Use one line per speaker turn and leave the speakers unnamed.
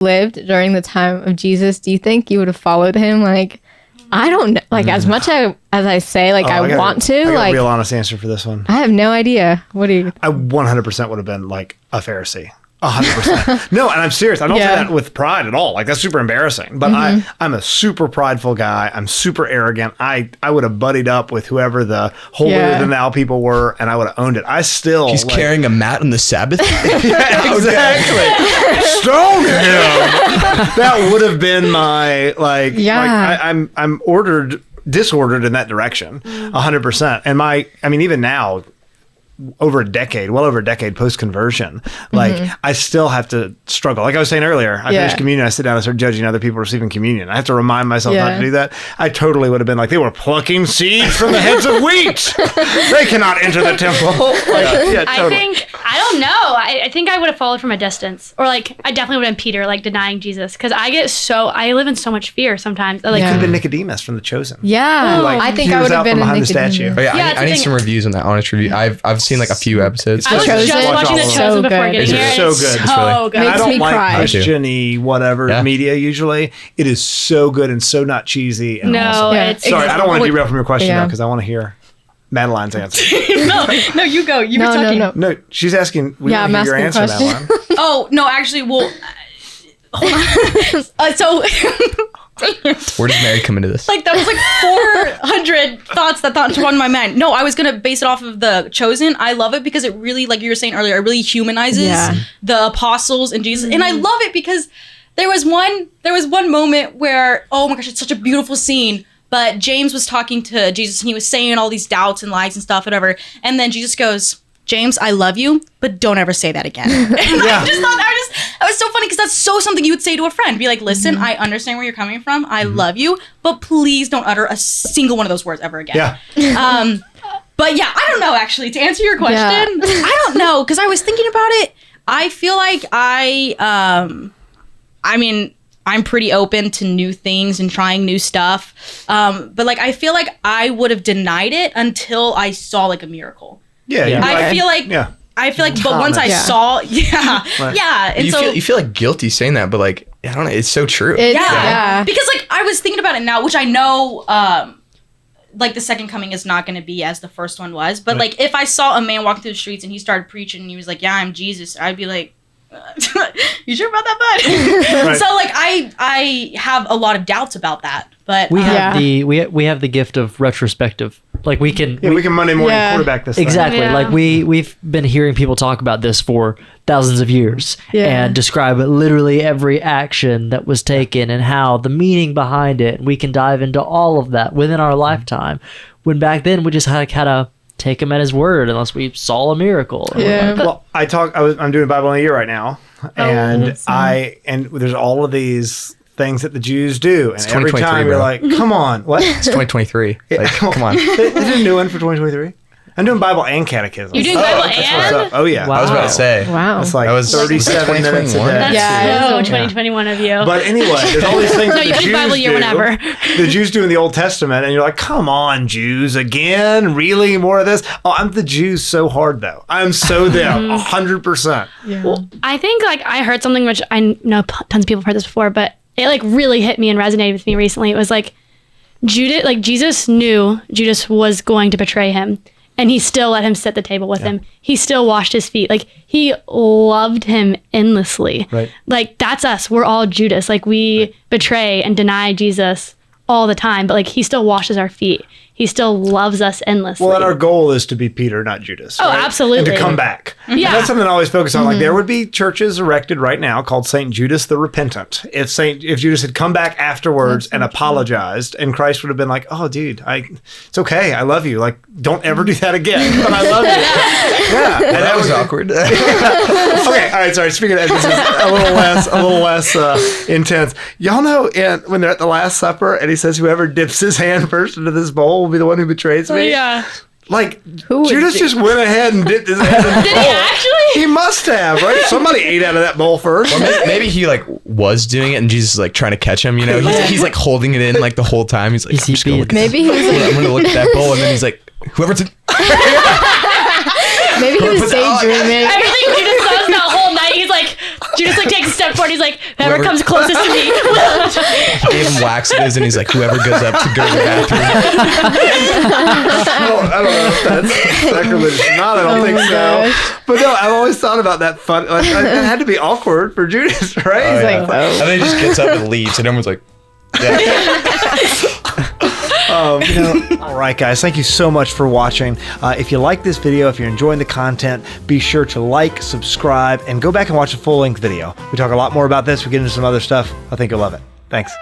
lived during the time of Jesus, do you think you would have followed him? Like, I don't know. Like, as much as I say, like, I want to.
I got
like,
a real honest answer for this one.
I have no idea. What do you?
I 100% would have been like a Pharisee. 100%. No, and I'm serious. I don't say that with pride at all. Like, that's super embarrassing. But I'm a super prideful guy. I'm super arrogant. I would have buddied up with whoever the holier than thou people were, and I would have owned it. I still.
He's carrying a mat on the Sabbath.
Yeah, exactly. Stone him. That would have been my like. Yeah. Like, I'm disordered in that direction, 100%. And I mean, even now, well over a decade post-conversion, like I still have to struggle. Like I was saying earlier, I finished communion, I sit down and start judging other people receiving communion. I have to remind myself not to do that. I totally would have been like, they were plucking seeds from the heads of wheat. They cannot enter the temple. Like, totally.
I don't know. I think I would have followed from a distance. Or like, I definitely would have been Peter, like denying Jesus. Because I live in so much fear sometimes. Like,
could have been Nicodemus from The Chosen.
Yeah.
Like,
I think I would have been
behind the
Nicodemus.
statue.
Oh, yeah, I need some reviews on that, honest review. I've seen like a few episodes.
I was just watching The Chosen before getting here.
It's so good.
So good.
And I don't like
cry.
Christian-y whatever media usually. It is so good and so not cheesy. And awesome.
It's...
Sorry, I don't want to derail from your question though, because I want to hear Madeline's answer.
No, you go. You were talking.
No, she's asking. We want to hear your answer, Madeline.
Oh, no, actually, well, hold on. So...
Where does Mary come into this?
Like, that was like 400 thoughts that thought to run my mind. No, I was going to base it off of The Chosen. I love it because it really, like you were saying earlier, it really humanizes the apostles and Jesus. And I love it because there was one moment where, oh my gosh, it's such a beautiful scene. But James was talking to Jesus and he was saying all these doubts and lies and stuff, whatever. And then Jesus goes, James, I love you, but don't ever say that again. And I just thought that was so funny because that's so something you would say to a friend. Be like, listen, I understand where you're coming from. I love you, but please don't utter a single one of those words ever again.
Yeah.
But yeah, I don't know, actually, to answer your question. I don't know, because I was thinking about it. I feel like I mean, I'm pretty open to new things and trying new stuff. But like, I feel like I would have denied it until I saw like a miracle.
Yeah.
I feel like, but once I saw, and
you feel like guilty saying that, but like, I don't know, it's so true.
Because like, I was thinking about it now, which I know, like the second coming is not going to be as the first one was, but like, if I saw a man walking through the streets and he started preaching and he was like, yeah, I'm Jesus, I'd be like, you sure about that, bud? So like, I have a lot of doubts about that, but
we have we have the gift of retrospective. Like we can
Monday morning quarterback this
exactly
thing.
Like we've been hearing people talk about this for thousands of years and describe literally every action that was taken and how the meaning behind it. We can dive into all of that within our lifetime, when back then we just had to take him at his word unless we saw a miracle.
Well, I'm doing Bible in a year right now, and there's all of these things that the Jews do, and every time you're like, come on, what?
It's 2023. Like, come on.
They did a new one for 2023. I'm doing Bible and catechism.
You're doing Bible and?
Oh yeah.
Wow.
I was about to say.
Wow.
It's like
that was
37 minutes a day.
That's so 2021 of you.
But anyway, there's all these things that the Jews
Bible year
do.
Whenever.
The Jews do in the Old Testament, and you're like, come on, Jews, again? Really? More of this? Oh, I'm the Jews so hard, though. I'm so them, 100%.
Yeah.
Well, I think like I heard something which I know tons of people have heard this before, but it like really hit me and resonated with me recently. It was like Jesus knew Judas was going to betray him, and he still let him sit at the table with him. He still washed his feet. Like, he loved him endlessly.
Right.
Like, that's us. We're all Judas. Like, we betray and deny Jesus all the time, but like, he still washes our feet. He still loves us endlessly.
Well, and our goal is to be Peter, not Judas.
Oh,
right?
absolutely.
And to come back.
Yeah.
And that's something I always focus on. Like, there would be churches erected right now called St. Judas the Repentant. If Judas had come back afterwards and apologized, and Christ would have been like, oh, dude, it's okay. I love you. Like, don't ever do that again. But I love you. Yeah.
Well, that was awkward.
Okay. All right. Sorry. Speaking of that, this is a little less intense. Y'all know when they're at the Last Supper and he says, whoever dips his hand first into this bowl will be the one who betrays me.
Yeah.
Like, Judas just went ahead and dipped his hand in the bowl.
Did he actually?
He must have, right? Somebody ate out of that bowl first.
Or maybe he like was doing it and Jesus is like trying to catch him, you know? He's like holding it in like the whole time. He's like, I'm just gonna look
Maybe he was
I'm gonna look at that bowl, and then he's like, whoever's in
maybe he was daydreaming.
Everything Judas does that whole night, he's like, Judas like takes a step forward. He's like, whoever comes closest to me.
He gave him laxatives, and he's like, whoever goes up to go to the bathroom.
I don't know if that's sacrilegious or not. I don't think so. But no, I've always thought about that fun. Like, it had to be awkward for Judas, right?
He's like, oh.
And then he just gets up and leaves, and everyone's like, yeah.
All right, guys, thank you so much for watching. If you like this video, if you're enjoying the content, be sure to like, subscribe, and go back and watch the full-length video. We talk a lot more about this. We get into some other stuff. I think you'll love it. Thanks.